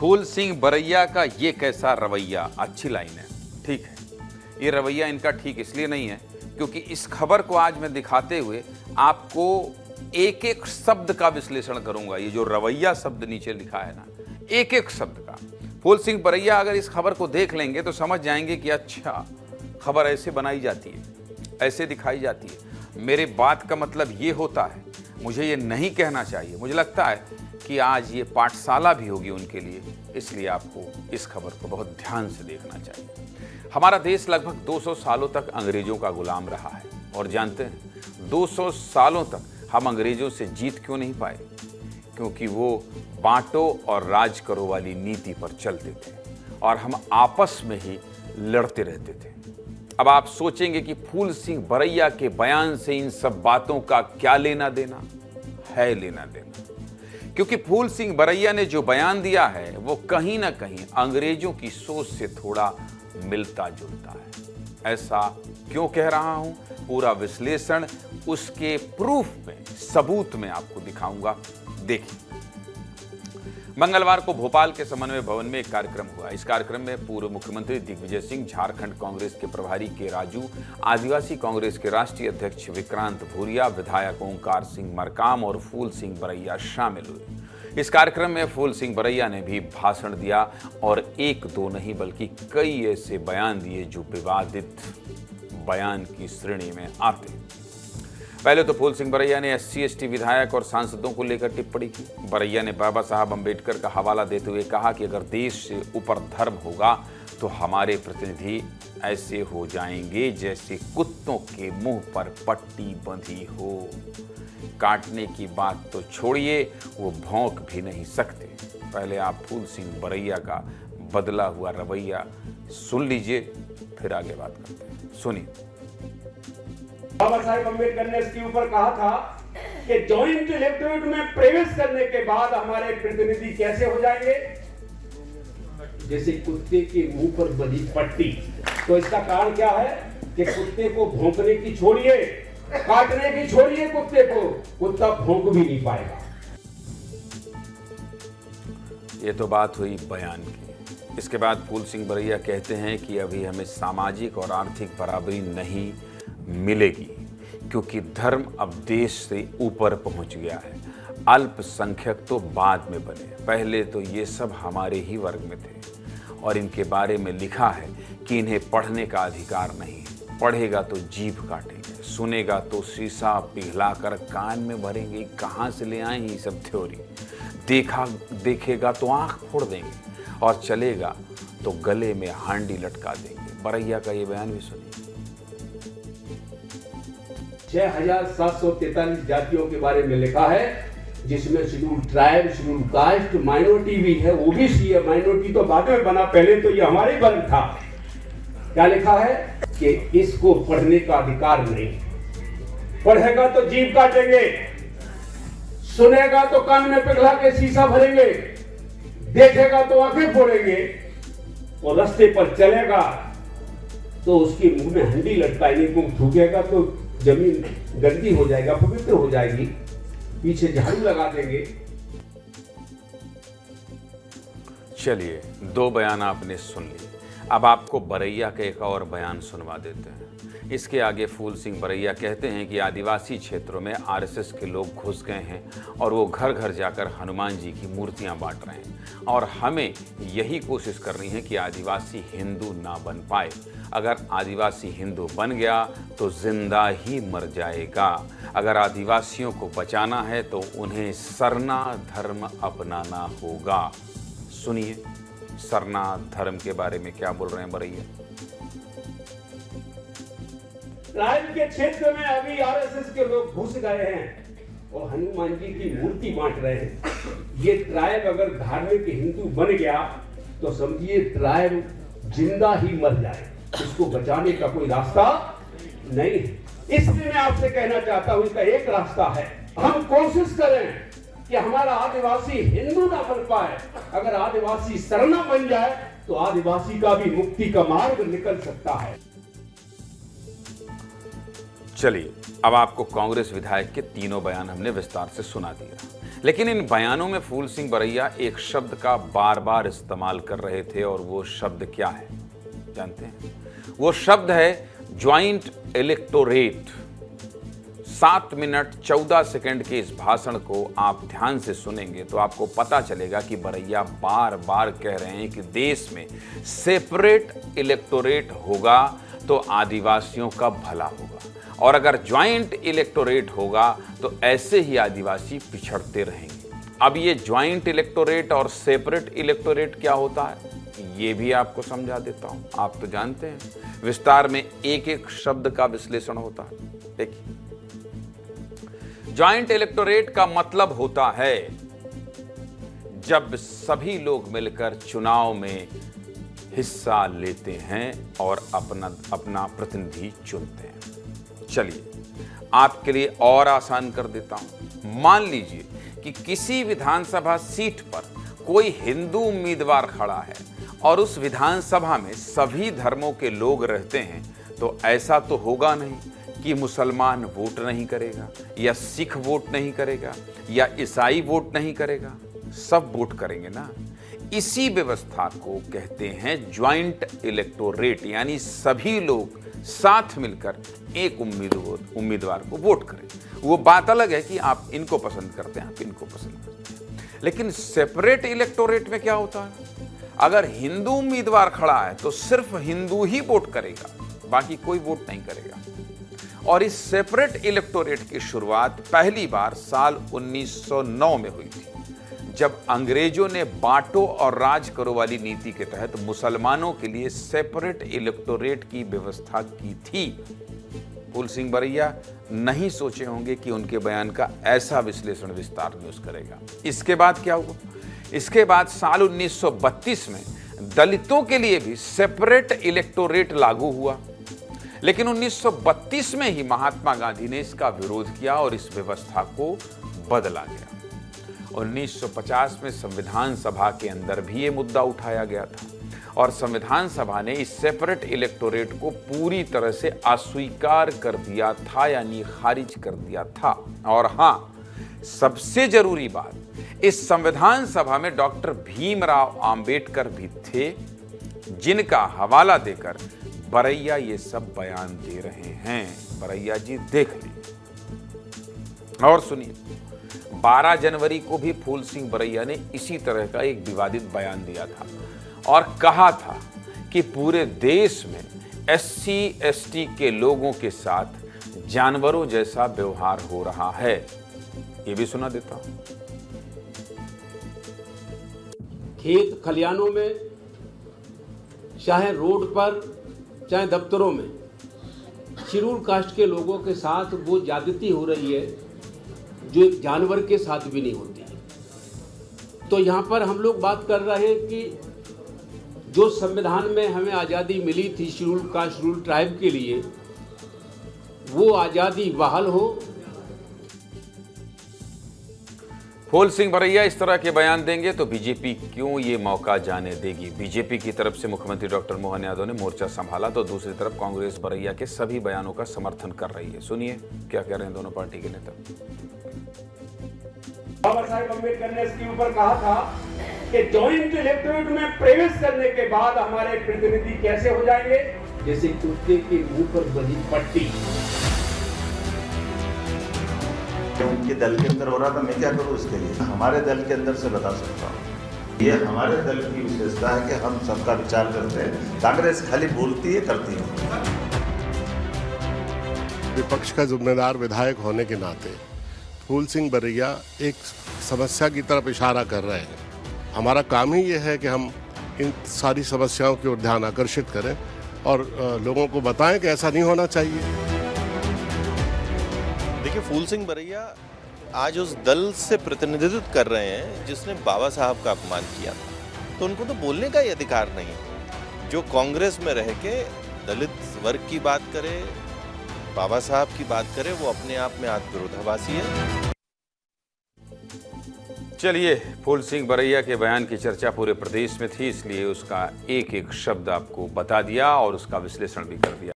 फूल सिंह बरैया का ये कैसा रवैया, अच्छी लाइन है, ठीक है। ये रवैया इनका ठीक इसलिए नहीं है क्योंकि इस खबर को आज मैं दिखाते हुए आपको एक एक शब्द का विश्लेषण करूंगा। ये जो रवैया शब्द नीचे लिखा है ना, एक एक शब्द का। फूल सिंह बरैया अगर इस खबर को देख लेंगे तो समझ जाएंगे कि अच्छा, खबर ऐसे बनाई जाती है, ऐसे दिखाई जाती है। मेरे बात का मतलब ये होता है, मुझे ये नहीं कहना चाहिए। मुझे लगता है कि आज ये पाठशाला भी होगी उनके लिए, इसलिए आपको इस खबर को बहुत ध्यान से देखना चाहिए। हमारा देश लगभग 200 सालों तक अंग्रेजों का गुलाम रहा है और जानते हैं 200 सालों तक हम अंग्रेजों से जीत क्यों नहीं पाए? क्योंकि वो बांटो और राज करो वाली नीति पर चलते थे और हम आपस में ही लड़ते रहते थे। अब आप सोचेंगे कि फूल सिंह बरैया के बयान से इन सब बातों का क्या लेना देना है? लेना देना, क्योंकि फूल सिंह बरैया ने जो बयान दिया है वो कहीं ना कहीं अंग्रेजों की सोच से थोड़ा मिलता जुलता है। ऐसा क्यों कह रहा हूं? पूरा विश्लेषण उसके प्रूफ में, सबूत में आपको दिखाऊंगा। देखिए, मंगलवार को भोपाल के समन्वय भवन में एक कार्यक्रम हुआ। इस कार्यक्रम में पूर्व मुख्यमंत्री दिग्विजय सिंह, झारखंड कांग्रेस के प्रभारी के राजू, आदिवासी कांग्रेस के राष्ट्रीय अध्यक्ष विक्रांत भूरिया, विधायक ओंकार सिंह मरकाम और फूल सिंह बरैया शामिल हुए। इस कार्यक्रम में फूल सिंह बरैया ने भी भाषण दिया और एक दो नहीं बल्कि कई ऐसे बयान दिए जो विवादित बयान की श्रेणी में आते। पहले तो फूल सिंह बरैया ने SC/ST विधायक और सांसदों को लेकर टिप्पणी की। बरैया ने बाबा साहब अम्बेडकर का हवाला देते हुए कहा कि अगर देश से ऊपर धर्म होगा तो हमारे प्रतिनिधि ऐसे हो जाएंगे जैसे कुत्तों के मुंह पर पट्टी बंधी हो। काटने की बात तो छोड़िए, वो भौंक भी नहीं सकते। पहले आप फूल सिंह बरैया का बदला हुआ रवैया सुन लीजिए, फिर आगे बात करते हैं। सुनिए। बाबा साहेब अम्बेडकर ने इसके ऊपर कहा था कि जॉइंट इलेक्टोरेट में प्रवेश करने के बाद हमारे प्रतिनिधि कैसे हो जाएंगे? जैसे कुत्ते के मुंह पर बंधी पट्टी। तो इसका कारण क्या है कि कुत्ते को भौंकने की छोड़िए, काटने की छोड़िए कुत्ते को, कुत्ता भौंक भी नहीं पाएगा। ये तो बात हुई बयान की। इसके बाद फूल सिंह बरैया कहते हैं कि अभी हमें सामाजिक और आर्थिक बराबरी नहीं मिलेगी क्योंकि धर्म अब देश से ऊपर पहुंच गया है। अल्पसंख्यक तो बाद में बने, पहले तो ये सब हमारे ही वर्ग में थे। और इनके बारे में लिखा है कि इन्हें पढ़ने का अधिकार नहीं, पढ़ेगा तो जीभ काटेंगे, सुनेगा तो शीशा पिघलाकर कान में भरेंगे। कहाँ से ले आए ये सब थ्योरी? देखेगा तो आंख फोड़ देंगे और चलेगा तो गले में हांडी लटका देंगे। बरैया का ये बयान भी सुनिए। 6743 जातियों के बारे में लिखा है, जिसमें schedule tribe, schedule caste, minority भी है। ओबीसी है, माइनॉरिटी तो बाद में बना, पहले तो ये हमारे वर्ग था। क्या लिखा है कि इसको पढ़ने का अधिकार नहीं, पढ़ेगा तो जीभ काटेंगे, सुनेगा तो कान में पिघला के शीशा भरेंगे, देखेगा तो आंखें फोड़ेंगे और रास्ते पर चलेगा तो उसके मुंह में हंडी लटकाएंगे, क्योंकि थूकेगा तो जमीन गंदी हो जाएगा, पवित्र हो जाएगी, पीछे झाड़ू लगा देंगे। चलिए, दो बयान आपने सुन लिए। अब आपको बरैया का एक और बयान सुनवा देते हैं। इसके आगे फूल सिंह बरैया कहते हैं कि आदिवासी क्षेत्रों में RSS के लोग घुस गए हैं और वो घर घर जाकर हनुमान जी की मूर्तियां बांट रहे हैं और हमें यही कोशिश करनी है कि आदिवासी हिंदू ना बन पाए। अगर आदिवासी हिंदू बन गया तो जिंदा ही मर जाएगा। अगर आदिवासियों को बचाना है तो उन्हें सरना धर्म अपनाना होगा। सुनिए, सरना धर्म के बारे में क्या बोल रहे हैं बरैया। ट्राइब के क्षेत्र में अभी RSS के लोग घुस गए हैं और हनुमान जी की मूर्ति बांट रहे हैं। ये ट्राइब अगर धार्मिक हिंदू बन गया तो समझिए ट्राइब जिंदा ही मर जाए, इसको बचाने का कोई रास्ता नहीं है। इसलिए मैं आपसे कहना चाहता हूं, इसका एक रास्ता है, हम कोशिश करें कि हमारा आदिवासी हिंदू ना बन पाए। अगर आदिवासी सरना बन जाए तो आदिवासी का भी मुक्ति का मार्ग निकल सकता है। चलिए, अब आपको कांग्रेस विधायक के तीनों बयान हमने विस्तार से सुना दिया। लेकिन इन बयानों में फूल सिंह बरैया एक शब्द का बार बार इस्तेमाल कर रहे थे, और वो शब्द क्या है जानते हैं? वो शब्द है ज्वाइंट इलेक्टोरेट। 7 मिनट 14 सेकंड के इस भाषण को आप ध्यान से सुनेंगे तो आपको पता चलेगा कि बरैया बार बार कह रहे हैं कि देश में सेपरेट इलेक्टोरेट होगा तो आदिवासियों का भला होगा, और अगर ज्वाइंट इलेक्टोरेट होगा तो ऐसे ही आदिवासी पिछड़ते रहेंगे। अब ये ज्वाइंट इलेक्टोरेट और सेपरेट इलेक्टोरेट क्या होता है ये भी आपको समझा देता हूं। आप तो जानते हैं, विस्तार में एक एक शब्द का विश्लेषण होता है। देखिए, ज्वाइंट इलेक्टोरेट का मतलब होता है जब सभी लोग मिलकर चुनाव में हिस्सा लेते हैं और अपना प्रतिनिधि चुनते हैं। चलिए आपके लिए और आसान कर देता हूं। मान लीजिए कि किसी विधानसभा सीट पर कोई हिंदू उम्मीदवार खड़ा है और उस विधानसभा में सभी धर्मों के लोग रहते हैं, तो ऐसा तो होगा नहीं कि मुसलमान वोट नहीं करेगा या सिख वोट नहीं करेगा या ईसाई वोट नहीं करेगा, सब वोट करेंगे ना। इसी व्यवस्था को कहते हैं ज्वाइंट इलेक्टोरेट, यानी सभी लोग साथ मिलकर एक उम्मीदवार को वोट करें। वो बात अलग है कि आप इनको पसंद करते हैं, आप इनको पसंद करते हैं, लेकिन सेपरेट इलेक्टोरेट में क्या होता है? अगर हिंदू उम्मीदवार खड़ा है तो सिर्फ हिंदू ही वोट करेगा, बाकी कोई वोट नहीं करेगा। और इस सेपरेट इलेक्टोरेट की शुरुआत पहली बार साल 1909 में हुई थी, जब अंग्रेजों ने बांटो और राज करो वाली नीति के तहत मुसलमानों के लिए सेपरेट इलेक्टोरेट की व्यवस्था की थी। फूल सिंह बरैया नहीं सोचे होंगे कि उनके बयान का ऐसा विश्लेषण विस्तार न्यूज करेगा। इसके बाद क्या हुआ? इसके बाद साल 1932 में दलितों के लिए भी सेपरेट इलेक्टोरेट लागू हुआ, लेकिन 1932 में ही महात्मा गांधी ने इसका विरोध किया और इस व्यवस्था को बदला गया। 1950 में संविधान सभा के अंदर भी ये मुद्दा उठाया गया था और संविधान सभा ने इस सेपरेट इलेक्टोरेट को पूरी तरह से अस्वीकार कर दिया था, यानी खारिज कर दिया था। और हाँ, सबसे जरूरी बात, इस संविधान सभा में डॉक्टर भीमराव अंबेडकर भी थे, जिनका हवाला देकर बरैया ये सब बयान दे रहे हैं। बरैया जी देख लीजिए और सुनिए। 12 जनवरी को भी फूल सिंह बरैया ने इसी तरह का एक विवादित बयान दिया था और कहा था कि पूरे देश में SC/ST के लोगों के साथ जानवरों जैसा व्यवहार हो रहा है। ये भी सुना देता हूं। खेत खलियानों में, चाहे रोड पर, चाहे दफ्तरों में शेड्यूल कास्ट के लोगों के साथ वो ज्यादती हो रही है जो एक जानवर के साथ भी नहीं होती है। तो यहाँ पर हम लोग बात कर रहे हैं कि जो संविधान में हमें आज़ादी मिली थी शेड्यूल कास्ट शेड्यूल ट्राइब के लिए, वो आज़ादी बहाल हो। फूल सिंह बरैया इस तरह के बयान देंगे तो बीजेपी क्यों ये मौका जाने देगी। बीजेपी की तरफ से मुख्यमंत्री डॉक्टर मोहन यादव ने मोर्चा संभाला तो दूसरी तरफ कांग्रेस बरैया के सभी बयानों का समर्थन कर रही है। सुनिए क्या कह रहे हैं दोनों पार्टी के नेता। बाबा साहेब अम्बेडकर ने इसके ऊपर कहा था कि ज्वाइंट इलेक्टोरेट में प्रवेश करने के बाद हमारे प्रतिनिधि कैसे हो जाएंगे, जैसे कुत्ते के मुंह पर बंधी पट्टी। उनके दल के अंदर हो रहा था, मैं क्या करूं इसके लिए? हमारे दल के अंदर से बता सकता हूं। ये हमारे दल की विशेषता है कि हम सबका विचार करते हैं। कांग्रेस खाली बोलती है, करती है। विपक्ष का जिम्मेदार विधायक होने के नाते फूल सिंह बरैया एक समस्या की तरफ इशारा कर रहे हैं। हमारा काम ही ये है कि हम इन सारी समस्याओं की ओर ध्यान आकर्षित करें और लोगों को बताएं कि ऐसा नहीं होना चाहिए। देखिए, फूल सिंह बरैया आज उस दल से प्रतिनिधित्व कर रहे हैं जिसने बाबा साहब का अपमान किया था, तो उनको तो बोलने का ही अधिकार नहीं। जो कांग्रेस में रह के दलित वर्ग की बात करे, बाबा साहब की बात करे, वो अपने आप में आत्मविरोधाभासी है। चलिए, फूल सिंह बरैया के बयान की चर्चा पूरे प्रदेश में थी, इसलिए उसका एक एक शब्द आपको बता दिया और उसका विश्लेषण भी कर दिया।